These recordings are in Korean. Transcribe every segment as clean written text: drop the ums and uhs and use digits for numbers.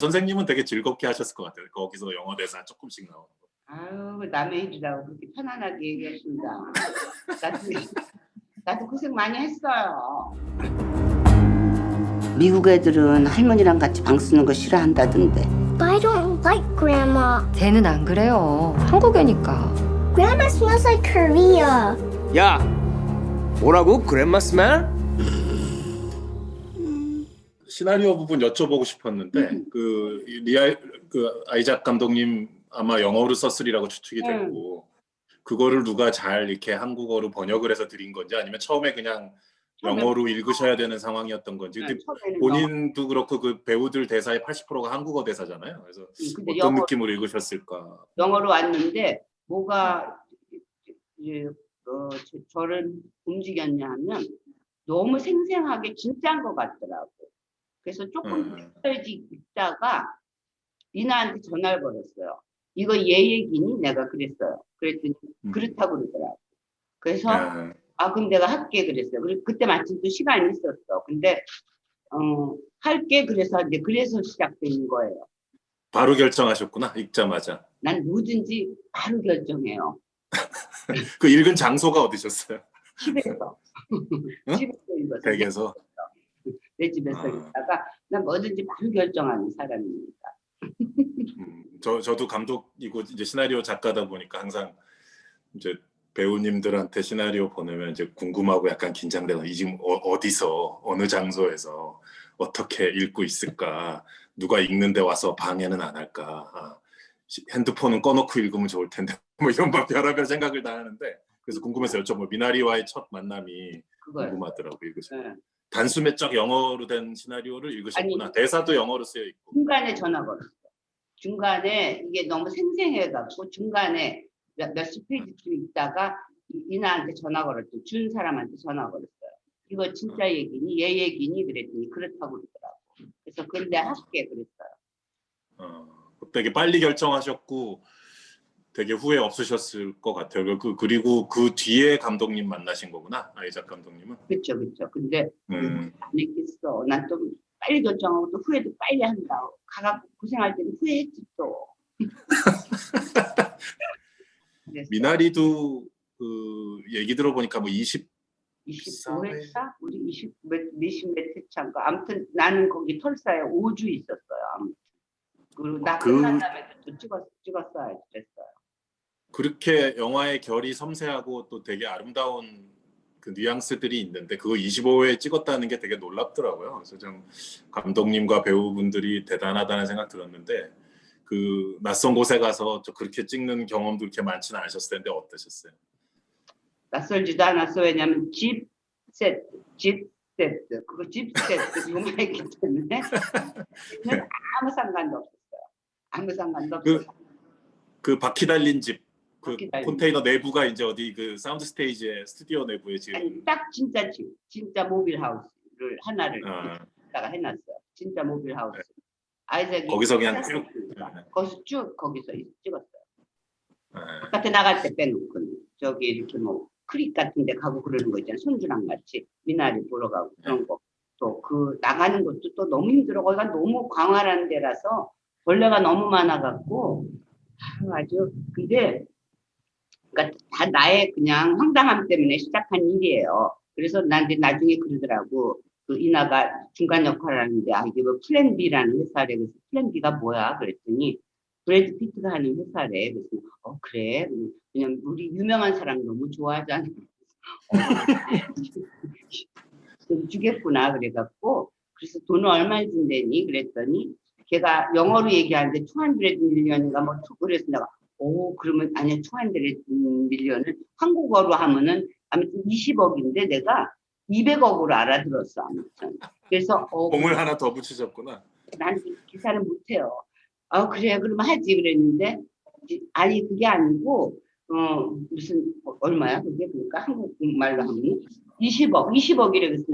선생님은 되게 즐겁게 하셨을 것 같아요. 거기서 영어 대사 조금씩 나오는 거. 아유, 남의 일이라고 그렇게 편안하게 얘기하십니다. 나도 고생 많이 했어요. 미국 애들은 할머니랑 같이 방 쓰는 거 싫어한다던데. But I don't like Grandma. 쟤는 안 그래요. 한국애니까. Grandma smells like Korea. 야, 뭐라고? 그랜마 스멜? 시나리오 부분 여쭤보고 싶었는데 그 아이작 감독님 아마 영어로 썼으리라고 추측이 되고 그거를 누가 잘 이렇게 한국어로 번역을 해서 드린 건지 아니면 처음에 그냥 영어로 읽으셔야 되는 상황이었던 건지. 근데 본인도 그렇고 그 배우들 대사의 80%가 한국어 대사잖아요. 그래서 어떤 느낌으로 읽으셨을까? 영어로 왔는데 뭐가 저를 움직였냐 하면 너무 생생하게 진짜인 것 같더라고. 그래서 조금 있다가 이나한테 전화를 걸었어요. 이거 얘 얘기니? 내가 그랬어요. 그랬더니 그렇다고 그러더라고. 그래서 그럼 내가 할게 그랬어요. 그때 마침 또 시간이 있었어. 근데 할게 그래서 이제 그래서 시작된 거예요. 바로 결정하셨구나. 읽자마자. 난 뭐든지 바로 결정해요. 그 읽은 장소가 어디셨어요? 집에서. 응? 집에서 읽었어요. 댁에서. 내 집에서 읽다가 난 뭐든지 바로 결정하는 사람입니다. 저도 감독이고 이제 시나리오 작가다 보니까 항상 이제 배우님들한테 시나리오 보내면 이제 궁금하고 약간 긴장되고 이 지금 어디서 어느 장소에서 어떻게 읽고 있을까, 누가 읽는데 와서 방해는 안 할까, 핸드폰은 꺼놓고 읽으면 좋을 텐데 뭐 이런 별의별 생각을 다 하는데 그래서 궁금해서 여쭤보고 미나리와의 첫 만남이 궁금하더라고요. 네. 단숨에 쫙 영어로 된 시나리오를 읽으셨구나. 아니, 대사도 영어로 쓰여 있고. 중간에 전화 걸었어. 중간에 이게 너무 생생해갖고 중간에 몇십 페이지쯤 있다가 이나한테 전화 걸었죠. 준 사람한테 전화 걸었어요. 이거 진짜 얘기니? 얘 얘기니? 그랬더니 그렇다고 그러더라고. 그래서 근데 할게 그랬어요. 되게 빨리 결정하셨고 되게 후회 없으셨을 것 같아요. 그리고 그 뒤에 감독님 만나신 거구나. 아이작 감독님은. 그렇죠. 근데 안 했겠어. 난 좀 빨리 결정하고 또 후회도 빨리 한다. 가갖고 고생할 때는 후회했지 또. 미나리도 그 얘기 들어보니까 뭐 25회차? 우리 20 몇십 회차인가. 아무튼 나는 거기 털사에 5주 있었어요. 아무튼. 그리고 나 끝난 다음에 또 찍었어야 됐어요. 그렇게 영화의 결이 섬세하고 또 되게 아름다운 그 뉘앙스들이 있는데 그거 25회 찍었다는 게 되게 놀랍더라고요. 그래서 좀 감독님과 배우분들이 대단하다는 생각 들었는데 그 낯선 곳에 가서 그렇게 찍는 경험도 그렇게 많지는 않으셨을 텐데 어떠셨어요? 낯설지도 않았어. 왜냐하면 집 세트 그거 집 세트 그거만 했기 때문에 아무 상관도 없었어요. 아무 상관도 없었어요. 그 바퀴 달린 집, 그 바퀴 달린 컨테이너 내부가 이제 어디 그 사운드 스테이지의 스튜디오 내부에 지금 아니, 딱 진짜 집, 진짜 모빌 하우스를 하나를 다가 해놨어요. 진짜 모빌 하우스. 아이작이 거기서 그냥 쭉 거기서 쭉 거기서 찍었어요. 바깥에 나갈 때 빼놓고 저기 이렇게 뭐 크릭 같은 데 가고 그러는 거 있잖아요. 손주랑 같이 미나리 보러 가고 그런 거. 또 그 나가는 것도 또 너무 힘들어. 거기가 너무 광활한 데라서 벌레가 너무 많아갖고 아주 근데 그러니까 다 나의 그냥 황당함 때문에 시작한 일이에요. 그래서 난 이제 나중에 그러더라고. 그 이나가 중간 역할을 하는데 이게 뭐 플랜 B라는 회사래. 그래서 플랜 B가 뭐야? 그랬더니 브래드 피트가 하는 회사래. 그래서 그래. 왜냐면 우리 유명한 사람 너무 좋아하잖아. 좀 주겠구나 그래갖고 그래서 돈을 얼마 준대니? 그랬더니 걔가 영어로 얘기하는데 200 밀리언인가 뭐 그래서 내가 그러면 아니야 200 밀리언을 한국어로 하면은 아무튼 20억인데 내가 200억으로 알아들었어. 아무튼 그래서 공을 하나 더 붙이셨구나. 난 기사를 못해요. 그래 그러면 하지 그랬는데 아니 그게 아니고 무슨 얼마야 그게 그러니까 한국말로 하면 20억이래. 그래서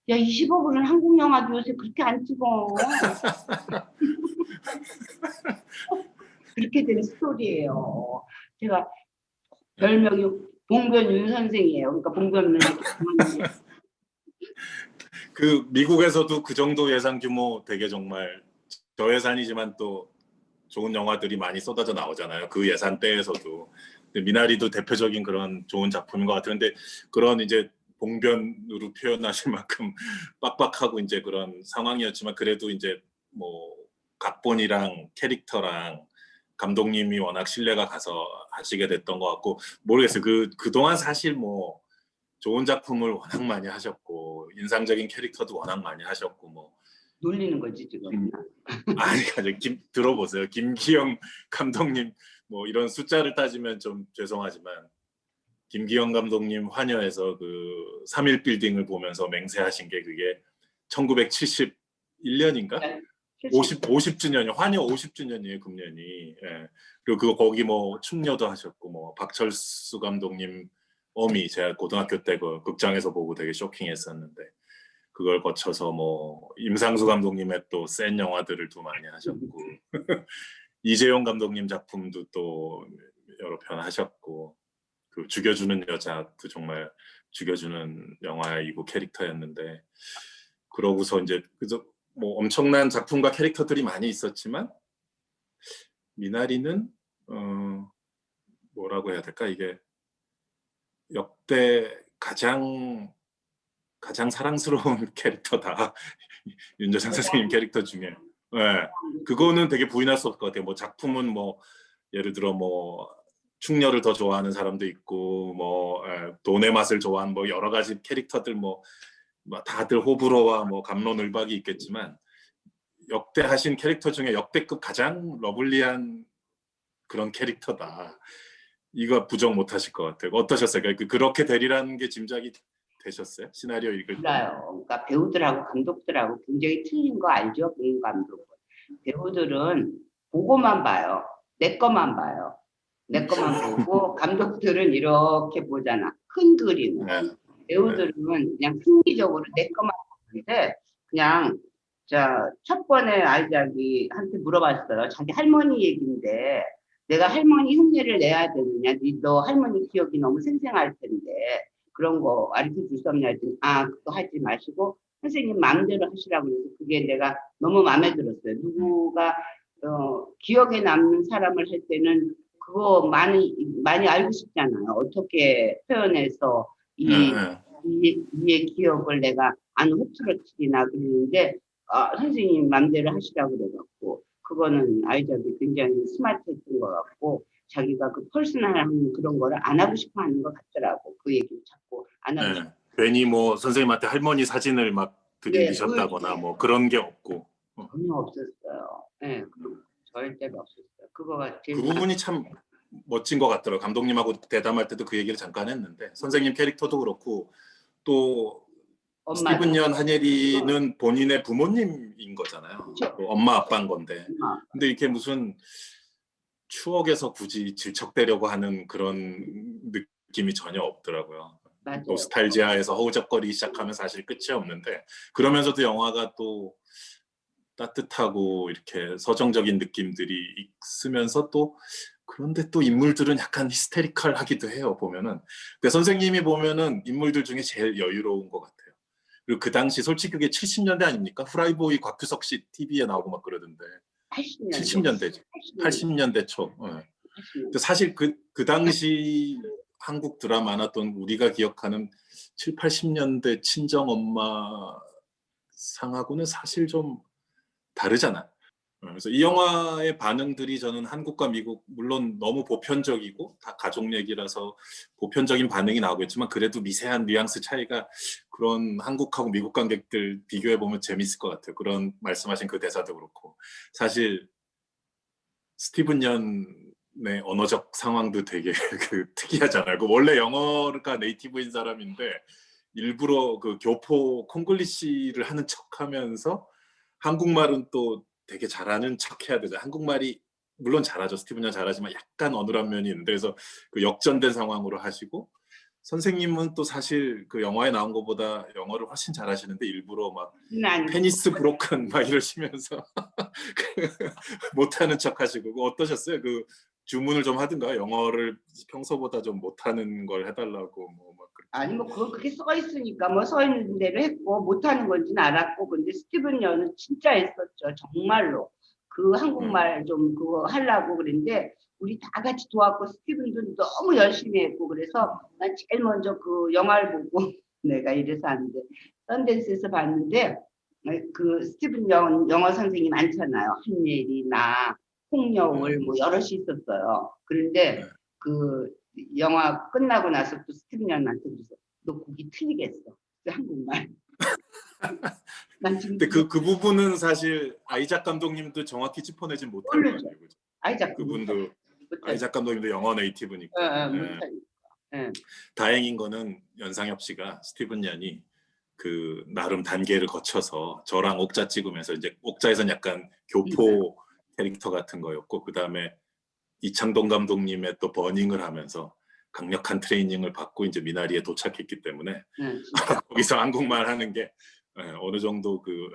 야 20억으로는 한국 영화도 요새 그렇게 안 찍어. 그렇게 된 스토리예요. 제가 별명이 봉변윤 선생이에요. 그러니까 봉변윤 그 미국에서도 그 정도 예산 규모 되게 정말 저예산이지만 또 좋은 영화들이 많이 쏟아져 나오잖아요. 그 예산대에서도. 근데 미나리도 대표적인 그런 좋은 작품인 것 같은데 그런 이제 봉변으로 표현하실 만큼 빡빡하고 이제 그런 상황이었지만 그래도 이제 뭐 각본이랑 캐릭터랑 감독님이 워낙 신뢰가 가서 하시게 됐던 것 같고 모르겠어요. 그동안 사실 뭐 좋은 작품을 워낙 많이 하셨고 인상적인 캐릭터도 워낙 많이 하셨고 뭐 놀리는 거지 지금. 아니 들어보세요. 김기영 감독님 뭐 이런 숫자를 따지면 좀 죄송하지만 김기영 감독님 환여에서 그 3일 빌딩을 보면서 맹세하신 게 그게 1971년인가? 50주년이 환여 50주년이에요 금년이. 예. 그리고 그거 거기 뭐 충녀도 하셨고 뭐 박철수 감독님 어미 제가 고등학교 때 그 극장에서 보고 되게 쇼킹했었는데 그걸 거쳐서 뭐 임상수 감독님의 또 센 영화들을 또 많이 하셨고 이재용 감독님 작품도 또 여러 편 하셨고 그 죽여주는 여자도 정말 죽여주는 영화이고 캐릭터였는데 그러고서 이제 그저 뭐 엄청난 작품과 캐릭터들이 많이 있었지만 미나리는 뭐라고 해야 될까 이게 역대 가장 사랑스러운 캐릭터다. 윤여상 선생님 캐릭터 중에. 네. 그거는 되게 부인할 수 없을 것 같아요. 뭐 작품은 뭐 예를 들어 뭐 충녀를 더 좋아하는 사람도 있고 뭐 돈의 맛을 좋아하는 뭐 여러 가지 캐릭터들 뭐 다들 호불호와 뭐 갑론을박이 있겠지만 역대 하신 캐릭터 중에 역대급 가장 러블리한 그런 캐릭터다. 이거 부정 못 하실 것 같아요. 어떠셨어요? 그렇게 되리라는 게 짐작이 되셨어요? 시나리오 읽을 때? 몰라요. 그러니까 배우들하고 감독들하고 굉장히 틀린 거 알죠? 배우 감독은. 배우들은 보고만 봐요. 내 거만 봐요. 내 거만 보고 감독들은 이렇게 보잖아. 큰 그림. 네. 배우들은 그냥 흥미적으로 내 것만 보는데 그냥 첫 번에 아이작이한테 물어봤어요. 자기 할머니 얘기인데 내가 할머니 흉내를 내야 되느냐? 너 할머니 기억이 너무 생생할 텐데 그런 거 가르쳐 줄 수 없냐? 했더니 그거 하지 마시고 선생님 마음대로 하시라고 해서 그게 내가 너무 마음에 들었어요. 누구가 기억에 남는 사람을 할 때는 그거 많이 알고 싶잖아요. 어떻게 표현해서 이의 기억을 내가 안 흐트러뜨리나 그러는데 선생님 맘대로 하시라고 그래갖고 그거는 아이작이 굉장히 스마트했던 것 같고 자기가 그 퍼스널한 그런 거를 안 하고 싶어 하는 것 같더라고. 그 얘기를 자꾸 안 하고 싶어. 괜히 뭐 선생님한테 할머니 사진을 막 들이미셨다거나 뭐 그런 게 없고 전혀 없었어요. 네, 절대로 없었어요. 그거가 제일 그 부분이 참 멋진 것 같더라고요. 감독님하고 대담할 때도 그 얘기를 잠깐 했는데 선생님 캐릭터도 그렇고 또 스티븐 연 한예리는 본인의 부모님인 거잖아요. 엄마 아빠인 건데 근데 이렇게 무슨 추억에서 굳이 질척대려고 하는 그런 느낌이 전혀 없더라고요. 맞아요. 노스탈지아에서 허우적거리기 시작하면 사실 끝이 없는데 그러면서도 영화가 또 따뜻하고 이렇게 서정적인 느낌들이 있으면서 또 그런데 또 인물들은 약간 히스테리컬하기도 해요. 보면은 근데 선생님이 보면은 인물들 중에 제일 여유로운 것 같아요. 그리고 그 당시 솔직히 그게 70년대 아닙니까? 후라이보이 곽규석 씨 TV에 나오고 막 그러던데 70년대죠. 80년대 초. 네. 근데 사실 그 당시 한국 드라마 나왔던 우리가 기억하는 7, 80년대 친정 엄마 상하고는 사실 좀 다르잖아. 그래서 이 영화의 반응들이 저는 한국과 미국 물론 너무 보편적이고 다 가족 얘기라서 보편적인 반응이 나오겠지만 그래도 미세한 뉘앙스 차이가 그런 한국하고 미국 관객들 비교해 보면 재밌을 것 같아요. 그런 말씀하신 그 대사도 그렇고 사실 스티븐 연의 언어적 상황도 되게 특이하잖아요. 원래 영어가 네이티브인 사람인데 일부러 그 교포 콩글리시를 하는 척하면서 한국말은 또 되게 잘하는 척 해야 되죠. 한국말이 물론 잘하죠. 스티븐 연 잘하지만 약간 어눌한 면이 있는데 그래서 그 역전된 상황으로 하시고 선생님은 또 사실 그 영화에 나온 것보다 영어를 훨씬 잘하시는데 일부러 막 페니스 브로큰 막 이러시면서 못하는 척 하시고 어떠셨어요? 그 주문을 좀 하든가 영어를 평소보다 좀 못하는 걸 해달라고 뭐 막 아니 뭐 그렇게 써 있으니까 뭐 써 있는 대로 했고 못하는 건지는 알았고 근데 스티븐 연은 진짜 했었죠. 정말로 그 한국말 좀 그거 하려고 그랬는데 우리 다 같이 도왔고 스티븐도 너무 열심히 했고 그래서 난 제일 먼저 그 영화를 보고 내가 이래서 하는데 썬댄스에서 봤는데 그 스티븐 영어 선생님 많잖아요. 한예리, 나, 홍여울 뭐 여럿이 있었어요. 그런데 그 영화 끝나고 나서 또 스티븐 양한테 그래서 너 거기 틀리겠어. 그 한국말. 난 지금 근데 그 부분은 사실 아이작 감독님도 정확히 짚어내진 못할 모르죠. 거예요. 그죠? 아이작 그분도 아이작 감독님도 영어 네이티브니까. 다행인 거는 연상엽 씨가 스티븐 얀이 그 나름 단계를 거쳐서 저랑 옥자 찍으면서 이제 옥자에선 약간 교포 캐릭터 같은 거였고 그 다음에 이창동 감독님의 또 버닝을 하면서 강력한 트레이닝을 받고 이제 미나리에 도착했기 때문에 거기서 한국말 하는 게 어느 정도 그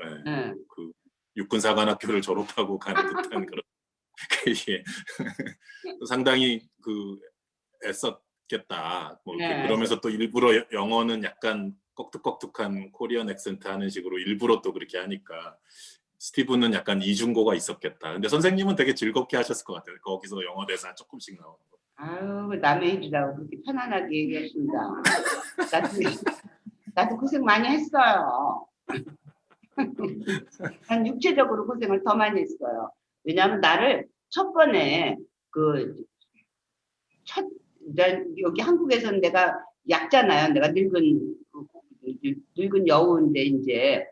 육군사관학교를 졸업하고 간 듯한 그런 이게 상당히 그 애썼겠다. 뭐 이렇게 그러면서 또 일부러 영어는 약간 꺽득꺽득한 코리안 액센트 하는 식으로 일부러 또 그렇게 하니까 스티븐은 약간 이중고가 있었겠다. 근데 선생님은 되게 즐겁게 하셨을 것 같아요. 거기서 영어 대사 조금씩 나오는 거. 아유 남의 일이라고 그렇게 편안하게 얘기하신다. 나도 고생 많이 했어요. 난 육체적으로 고생을 더 많이 했어요. 왜냐하면 나를 첫 번에 여기 한국에서는 내가 약잖아요. 내가 늙은 여우인데 이제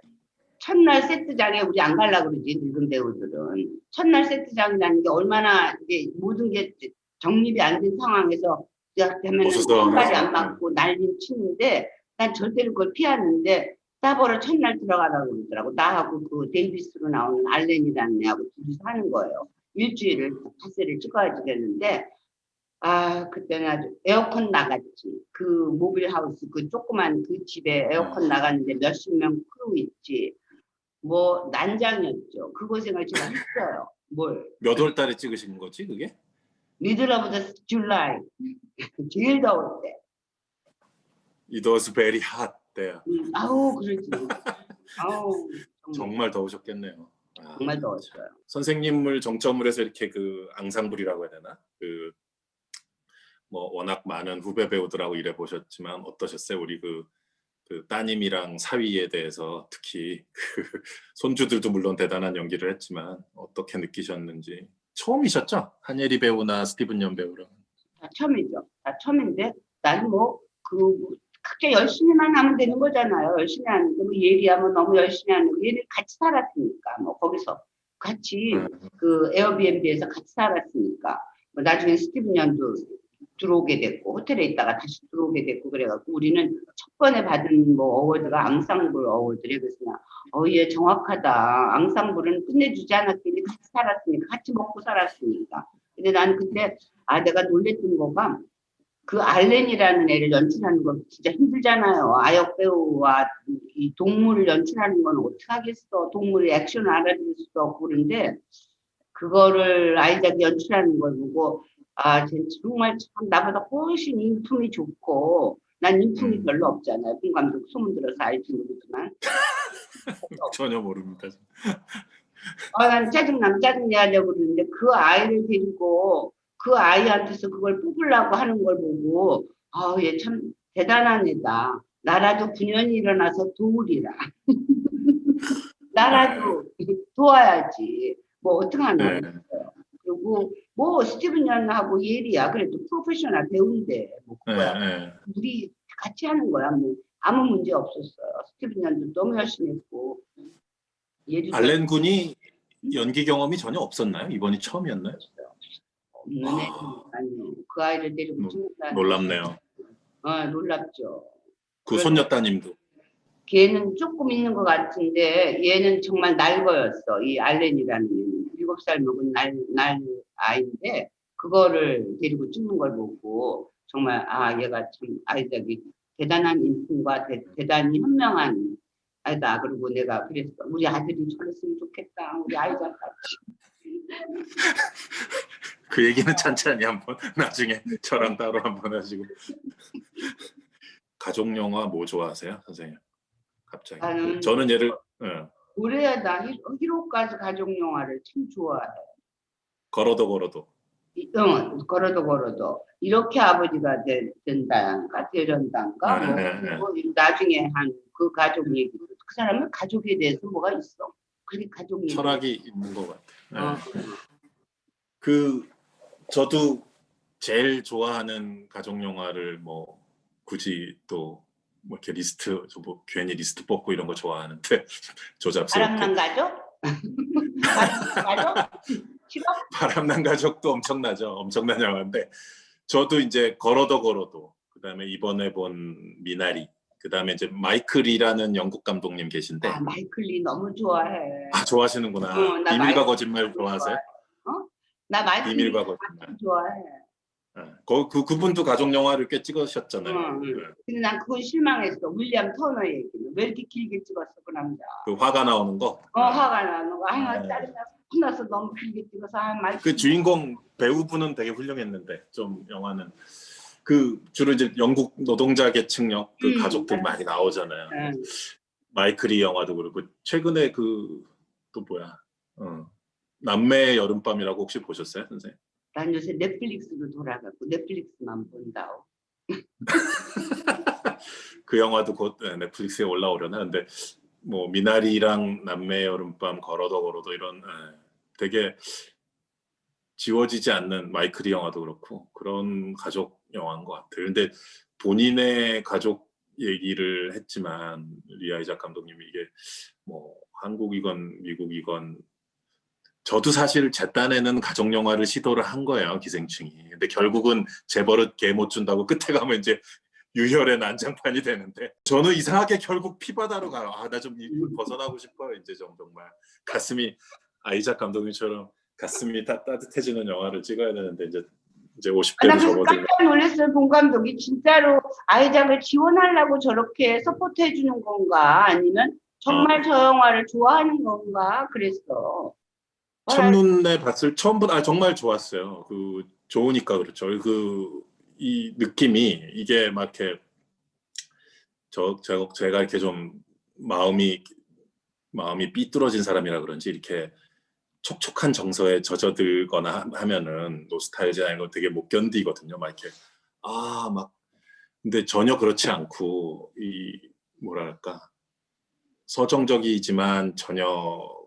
첫날 세트장에 우리 안 가려고 그러지 늙은 배우들은. 첫날 세트장이라는 게 얼마나 이제 모든 게 정립이 안 된 상황에서 시작하면 신발이 안 맞고 난리 치는데 난 절대로 그걸 피하는데 따보러 첫날 들어가라고 그러더라고. 나하고 그 데이비스로 나오는 알렌이라는 애하고 둘이서 하는 거예요. 일주일을 파세를 찍어야 되겠는데 그때는 아주 에어컨 나갔지. 그 모빌하우스 그 조그만 그 집에 에어컨 나갔는데 몇십 명 크루 있지. 뭐 난장이었죠. 그 고생을 제가 했어요. 몇 월 달에 찍으신 거지 그게? 미들 오브 더 줄라이. 제일 더울 때. It was very hot there. 아우 그러지. 아우 정말 더우셨겠네요. 정말 더웠어요. 선생님을 정점으로 해서 이렇게 그 앙상블이라고 해야 되나? 그 뭐 워낙 많은 후배 배우들하고 일해 보셨지만 어떠셨어요? 우리 그 따님이랑 사위에 대해서 특히 그 손주들도 물론 대단한 연기를 했지만 어떻게 느끼셨는지. 처음이셨죠? 한예리 배우나 스티븐 연 배우랑. 다 처음이죠. 다 처음인데 나는 각자 열심히만 하면 되는 거잖아요. 열심히 하는 거. 예리하면 너무 열심히 하는 거. 얘를 같이 살았으니까 거기서 같이 그 에어비앤비에서 같이 살았으니까 나중에 스티븐 연도 들어오게 됐고 호텔에 있다가 다시 들어오게 됐고 그래갖고 우리는 첫 번에 받은 어워드가 앙상블 어워드래. 그래서 얘 정확하다. 앙상블은 끝내주지 않았겠니? 같이 살았으니까 같이 먹고 살았으니까. 근데 나는 그때 내가 놀랬던 거가 그 알렌이라는 애를 연출하는 건 진짜 힘들잖아요. 아역 배우와 이 동물을 연출하는 건 어떻게 하겠어. 동물의 액션을 알아들을 수도 없고 그런데 그거를 아이작이 연출하는 걸 보고 쟤 정말 참 나보다 훨씬 인품이 좋고 난 인품이 별로 없잖아요. 본 감독 소문 들어서 알지 모르지만 전혀 모릅니다. 난 짜증내려고 그러는데 그 아이를 데리고 그 아이한테서 그걸 뽑으려고 하는 걸 보고 얘 참 대단한 애다. 나라도 분연히 일어나서 도우리라. 나라도 도와야지. 어떻게 하나. 그리고 스티븐 연하고 예리야. 그래도 프로페셔널 배우인데 그거야. 우리 같이 하는 거야. 아무 문제 없었어요. 스티븐 연도 너무 열심히 했고. 알렌 군이 연기 경험이 전혀 없었나요? 이번이 처음이었나요? 아니요. 그 아이를 데리고 찍는다. 놀랍네요. 놀랍죠. 그 손녀따님도. 걔는 조금 있는 것 같은데 얘는 정말 날거였어. 이 알렌이라는 애는 7살 먹은 날 아이인데 그거를 데리고 찍는 걸 보고 정말 얘가 참 아이작이 대단한 인품과 대단히 현명한 아이다. 그리고 내가 그랬어. 우리 아들이 저랬으면 좋겠다. 우리 아이작 같이. 그 얘기는 찬찬히 한번 나중에 저랑 따로 한번 하시고. 가족 영화 뭐 좋아하세요, 선생님? 갑자기. 저는 그래야 나 히로카즈 가족 영화를 참 좋아해. 걸어도 걸어도. 걸어도 걸어도 이렇게 아버지가 된다는가 되련단가 뭐 나중에 한 그 가족 얘기 그 사람은 가족에 대해서 뭐가 있어? 그게 가족 얘기. 철학이 있는 것 같아요. 어. 그 저도 제일 좋아하는 가족 영화를 뭐 굳이 또 뭐 이렇게 리스트 뭐 괜히 리스트 뽑고 이런 거 좋아하는데 조잡스럽게 바람난 가족? 바람난 가족? 싫어? 바람난 가족도 엄청난 영화인데 저도 이제 걸어도 걸어도 그다음에 이번에 본 미나리 그다음에 이제 마이클이라는 영국 감독님 계신데 아 마이클리 너무 좋아해. 아 좋아하시는구나. 나 비밀과 마이클 거짓말 좋아하세요? 나 마이클리 비밀과 거짓말. 좋아해. 그분도 가족 영화를 꽤 찍으셨잖아요. 근데 난 그건 실망했어. 윌리엄 터너 얘기는 왜 이렇게 길게 찍었어 그 남자. 그 화가 나오는 거. 화가 나는 거. 네. 짜증나. 혼나서 너무 길게 찍어서 그 주인공 배우분은 되게 훌륭했는데 좀 영화는 그 주로 이제 영국 노동자 계층형 그 가족들 많이 나오잖아요. 마이클이 영화도 그렇고 최근에 그 또 뭐야 남매의 여름밤이라고 혹시 보셨어요, 선생님? 난 요새 넷플릭스로 돌아가고 넷플릭스만 본다오. 그 영화도 곧 넷플릭스에 올라오려나? 근데 뭐 미나리랑 남매의 여름밤 걸어도 걸어도 이런 되게 지워지지 않는 마이클이 영화도 그렇고 그런 가족 영화인 것 같아요. 근데 본인의 가족 얘기를 했지만 리아 이작 감독님이 이게 뭐 한국이건 미국이건 저도 사실 제 딴에는 가족 영화를 시도를 한 거예요, 기생충이. 근데 결국은 제 버릇 개 못 준다고 끝에 가면 이제 유혈의 난장판이 되는데 저는 이상하게 결국 피바다로 가요. 아, 나 좀 벗어나고 싶어요. 이제 좀 정말 가슴이 아이작 감독님처럼 가슴이 따뜻해지는 영화를 찍어야 되는데 이제 50대로 나 그래서 접어들면 깜짝 놀랐어요. 본 감독이 진짜로 아이작을 지원하려고 저렇게 서포트해 주는 건가 아니면 정말 저 영화를 좋아하는 건가 그랬어. 첫눈에 봤을 처음부터 정말 좋았어요. 그 좋으니까 그렇죠. 이 느낌이 이게 막 이렇게 제가 이렇게 좀 마음이 삐뚤어진 사람이라 그런지 이렇게 촉촉한 정서에 젖어들거나 하면은 노스탈지아 이런 거 되게 못 견디거든요. 막 이렇게 근데 전혀 그렇지 않고 이 뭐랄까 서정적이지만 전혀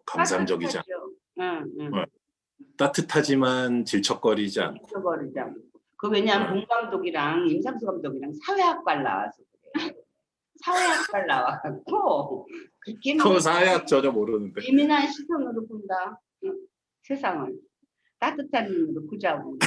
감상적이지 않고 따뜻하지만 질척거리지 않고. 그 왜냐하면 본 감독이랑 임상수 감독이랑 사회학과를 나와서 그래. 사회학과를 나와갖고 그렇게 사회학 전혀 모르는데. 예민한 시선으로 본다. 세상을 따뜻한 눈으로 보자고.